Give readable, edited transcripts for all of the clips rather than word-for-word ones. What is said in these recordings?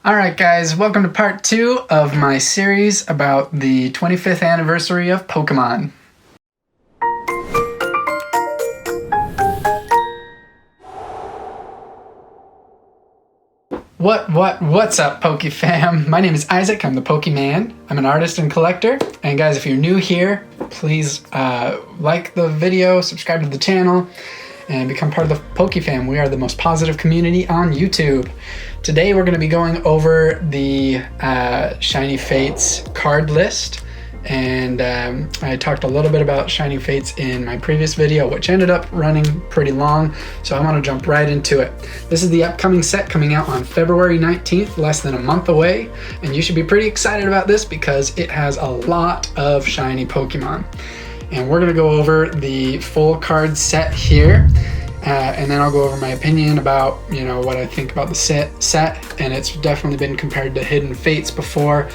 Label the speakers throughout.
Speaker 1: Alright guys, welcome to part 2 of my series about the 25th anniversary of Pokemon. What's up, PokeFam? My name is Isaac, I'm the Pokeman. I'm an artist and collector. And guys, if you're new here, please like the video, subscribe to the channel, and become part of the PokeFam. We are the most positive community on YouTube. Today we're going to be going over the Shiny Fates card list. And I talked a little bit about Shiny Fates in my previous video, which ended up running pretty long, so I want to jump right into it. This is the upcoming set coming out on February 19th, less than a month away, and you should be pretty excited about this because it has a lot of shiny Pokemon. And we're going to go over the full card set here, and then I'll go over my opinion about, you know, what I think about the set, and it's definitely been compared to Hidden Fates before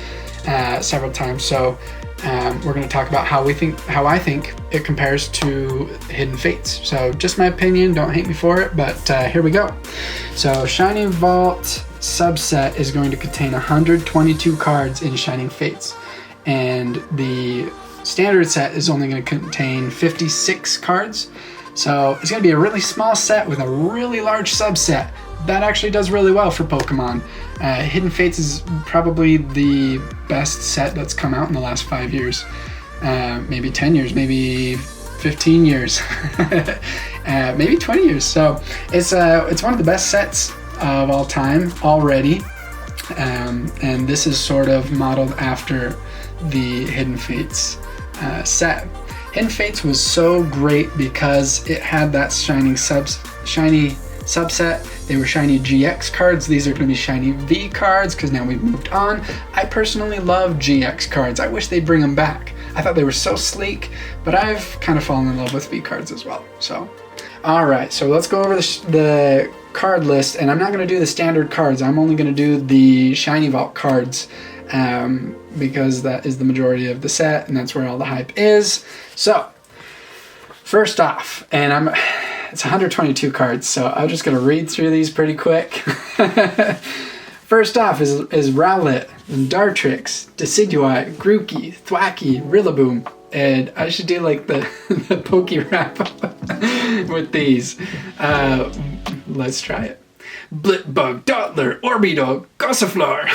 Speaker 1: several times, so we're going to talk about how I think it compares to Hidden Fates. So just my opinion, don't hate me for it, but here we go. So Shiny Vault subset is going to contain 122 cards in Shining Fates, and the standard set is only going to contain 56 cards. So it's going to be a really small set with a really large subset. That actually does really well for Pokemon. Hidden Fates is probably the best set that's come out in the last 5 years. Maybe 10 years, maybe 15 years, maybe 20 years. So it's one of the best sets of all time already. And this is sort of modeled after the Hidden Fates set. Hidden Fates was so great because it had that shiny subset. They were shiny GX cards. These are going to be shiny V cards because now we've moved on. I personally love GX cards. I wish they'd bring them back. I thought they were so sleek, but I've kind of fallen in love with V cards as well. So, all right, so let's go over the card list, and I'm not going to do the standard cards. I'm only going to do the Shiny Vault cards because that is the majority of the set, and that's where all the hype is. So, first off, and it's 122 cards, so I'm just going to read through these pretty quick. First off is Rowlet, Dartrix, Decidueye, Grookey, Thwackey, Rillaboom, and I should do like the Poke Rap with these. Let's try it. Blipbug, Dottler, Orbeetle, Gossifleur.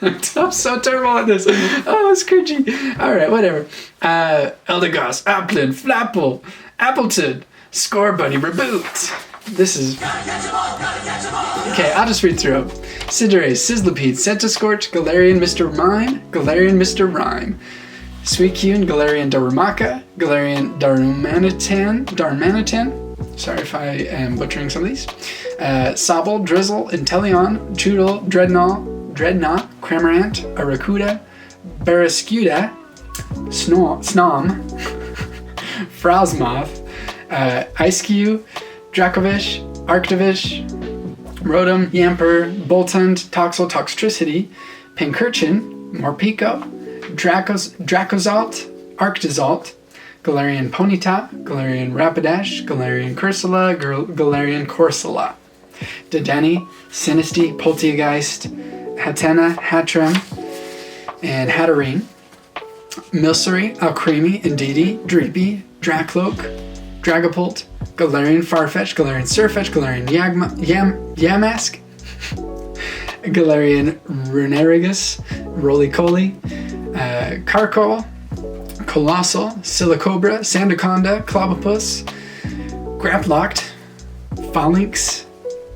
Speaker 1: I'm so terrible at this. Oh, it's cringy. Alright, whatever. Eldegoss, Applin, Flapple, Appleton, Scorbunny, Reboot. This is... Okay, I'll just read through them. Cinderace, Sizzlipede, Centiskorch, Galarian Mr. Mime, Galarian Mr. Rhyme, Suicune, Galarian Darumaka, Galarian Darmanitan. Sorry if I am butchering some of these. Sobble, Drizzle, Inteleon, Choodle, Dreadnought, Cramorant, Arrokuda, Barraskewda, Snom, Frosmoth, Ice-Cube, Dracovish, Arctovish, Rotom, Yamper, Boltund, Toxel, Toxtricity, Pincurchin, Morpeko, Dracozolt, Arctozolt, Galarian Ponyta, Galarian Rapidash, Galarian Cursula, Galarian Corsola, Dedenne, Sinistea, Polteageist, Hatenna, Hattrem, and Hatterene, Milcery, Alcremie, Indeedee, Dreepy, Dracloak, Dragapult, Galarian Farfetch, Galarian Surfetch, Galarian Yamask, Galarian Runerigus, Roly-Coly, Carkol, Colossal, Silicobra, Sandaconda, Clobbopus, Graplocked, Phalanx,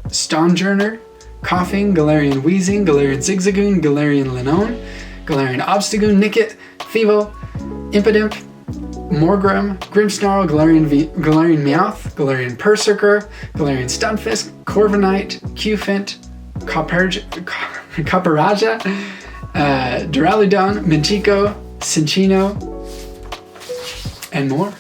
Speaker 1: Stonjourner, Coughing, Galarian Wheezing, Galarian Zigzagoon, Galarian Linoone, Galarian Obstagoon, Nickit, Feeble, Impidimp, Morgrem, Grimmsnarl, Galarian Meowth, Galarian Perrserker, Galarian Stunfisk, Corviknight, Cufant, Copperajah, Duraludon, Minchico, Cinccino, and more.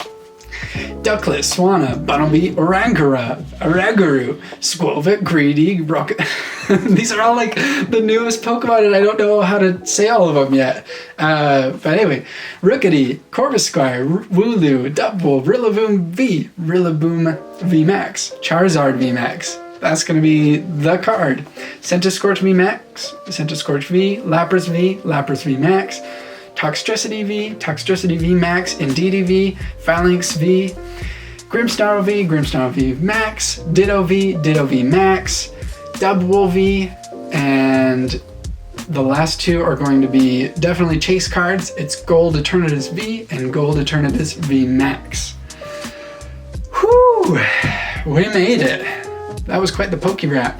Speaker 1: Ducklet, Swanna, Bunnelby, Oranguru, Squovit, Greedy, Rocket. These are all like the newest Pokemon, and I don't know how to say all of them yet. But anyway, Rookity, Corvisquire, Wooloo, Dubwool, Rillaboom V, Rillaboom VMAX, Charizard VMAX, that's going to be the card. Centiskorch V Max, Centiskorch V, Lapras V, Lapras V Max, Toxtricity V, Toxtricity V Max, Indeedee V, Phalanx V, Grimmsnarl V, Grimmsnarl V Max, Ditto V, Ditto V Max, Dubwool V, and the last two are going to be definitely chase cards. It's Gold Eternatus V and Gold Eternatus V Max. Whew, we made it. That was quite the Poke Wrap.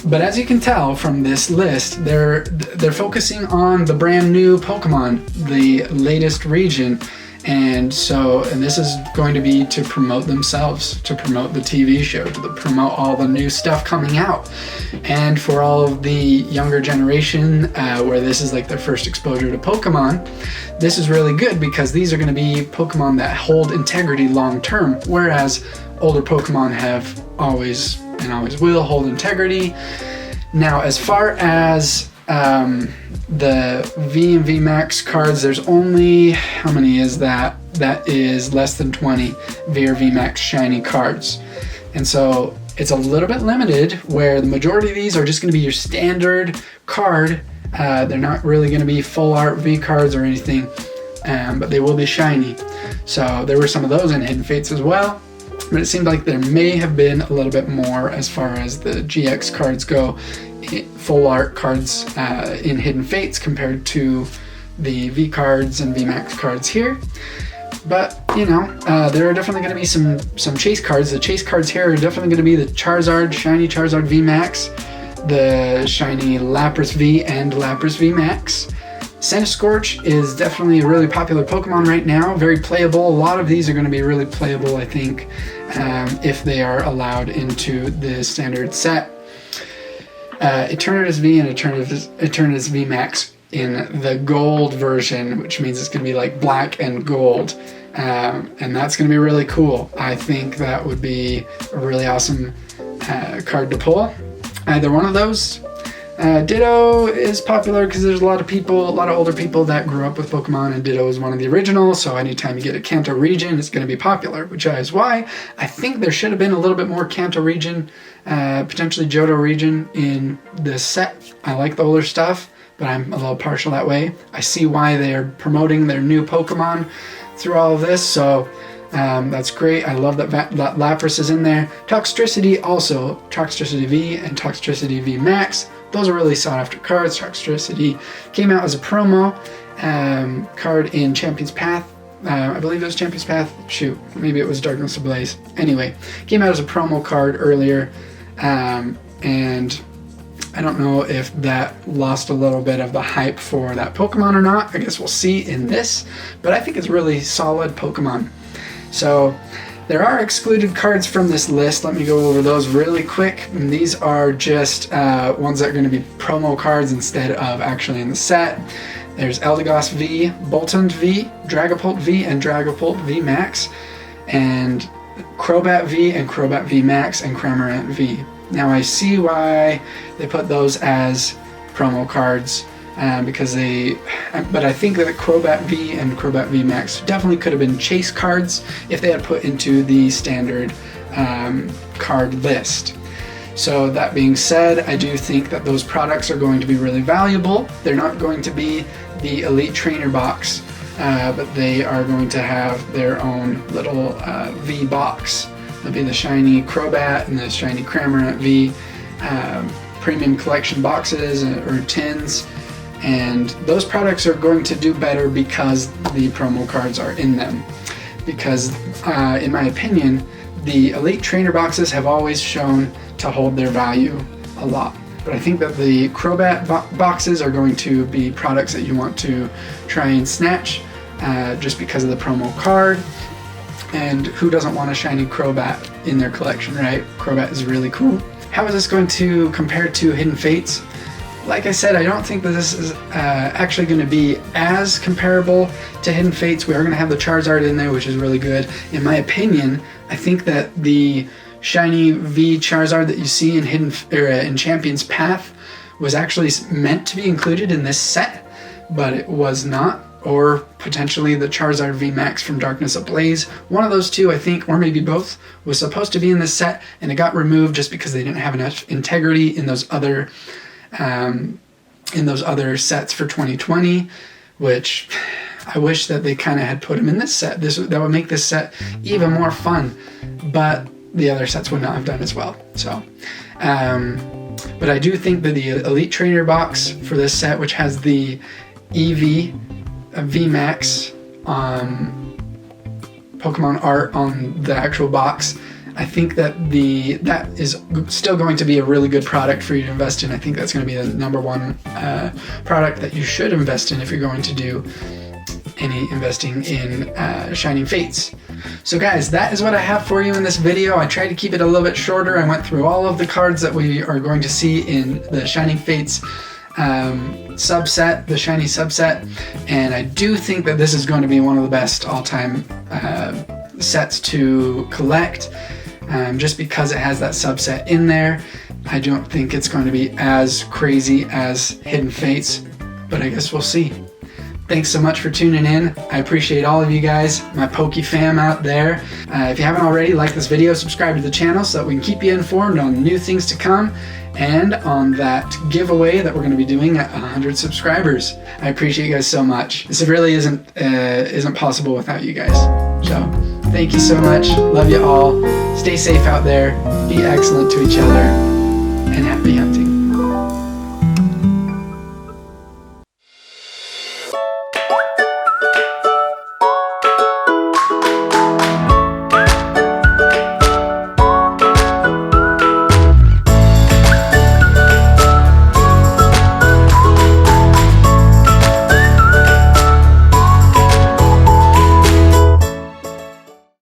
Speaker 1: But as you can tell from this list, they're focusing on the brand new Pokemon, the latest region. And this is going to be to promote themselves, to promote the TV show, to promote all the new stuff coming out. And for all of the younger generation, where this is like their first exposure to Pokemon, this is really good because these are going to be Pokemon that hold integrity long term, whereas older Pokemon have always and always will hold integrity. Now, as far as the V and V Max cards, there's only, how many is that? That is less than 20 V or V Max shiny cards. And so it's a little bit limited, where the majority of these are just going to be your standard card. They're not really going to be full art V cards or anything, but they will be shiny. So there were some of those in Hidden Fates as well. But it seemed like there may have been a little bit more as far as the GX cards go, full art cards in Hidden Fates compared to the V cards and V Max cards here. But you know, there are definitely going to be some chase cards. The chase cards here are definitely going to be the Charizard, shiny Charizard V Max, the shiny Lapras V and Lapras V Max. Centiskorch is definitely a really popular Pokemon right now, very playable. A lot of these are going to be really playable, I think, if they are allowed into the standard set. Eternatus V and Eternatus V Max in the gold version, which means it's going to be like black and gold, and that's going to be really cool. I think that would be a really awesome card to pull. Either one of those. Ditto is popular because there's a lot of older people that grew up with Pokemon, and Ditto is one of the originals, so anytime you get a Kanto region, it's going to be popular, which is why I think there should have been a little bit more Kanto region, potentially Johto region in this set. I like the older stuff, but I'm a little partial that way. I see why they're promoting their new Pokemon through all of this, so that's great. I love that Lapras is in there. Toxtricity also, Toxtricity V and Toxtricity V Max. Those are really sought after cards. Toxtricity came out as a promo card in Champion's Path. I believe it was Champion's Path. Shoot, maybe it was Darkness Ablaze. Anyway, came out as a promo card earlier, and I don't know if that lost a little bit of the hype for that Pokemon or not. I guess we'll see in this, but I think it's really solid Pokemon. So there are excluded cards from this list. Let me go over those really quick. And these are just ones that are going to be promo cards instead of actually in the set. There's Eldegoss V, Boltund V, Dragapult V, and Dragapult V Max, and Crobat V and Crobat V Max, and Cramorant V. Now I see why they put those as promo cards, but I think that Crobat V and Crobat V Max definitely could have been chase cards if they had put into the standard card list. So that being said, I do think that those products are going to be really valuable. They're not going to be the Elite Trainer box, but they are going to have their own little V box. There'll be the shiny Crobat and the shiny Cramorant V premium collection boxes or tins. And those products are going to do better because the promo cards are in them. Because, in my opinion, the Elite Trainer boxes have always shown to hold their value a lot. But I think that the Crobat boxes are going to be products that you want to try and snatch just because of the promo card. And who doesn't want a shiny Crobat in their collection, right? Crobat is really cool. How is this going to compare to Hidden Fates? Like I said, I don't think that this is actually going to be as comparable to Hidden Fates. We are going to have the Charizard in there, which is really good. In my opinion, I think that the shiny V Charizard that you see in in Champion's Path was actually meant to be included in this set, but it was not. or potentially the Charizard VMAX from Darkness Ablaze. One of those two, I think, or maybe both, was supposed to be in this set, and it got removed just because they didn't have enough integrity in those other sets for 2020, which I wish that they kind of had put them in this set. That would make this set even more fun, but the other sets would not have done as well. So, but I do think that the Elite Trainer box for this set, which has the EV VMAX Pokemon art on the actual box, I think that that is still going to be a really good product for you to invest in. I think that's going to be the #1 product that you should invest in if you're going to do any investing in Shining Fates. So guys, that is what I have for you in this video. I tried to keep it a little bit shorter. I went through all of the cards that we are going to see in the Shining Fates subset, the shiny subset, and I do think that this is going to be one of the best all-time sets to collect, just because it has that subset in there. I don't think it's going to be as crazy as Hidden Fates, but I guess we'll see. Thanks so much for tuning in. I appreciate all of you guys, my Poke fam out there. If you haven't already, like this video, subscribe to the channel so that we can keep you informed on new things to come and on that giveaway that we're going to be doing at 100 subscribers. I appreciate you guys so much. This really isn't possible without you guys. So thank you so much. Love you all. Stay safe out there. Be excellent to each other. And happy hunting.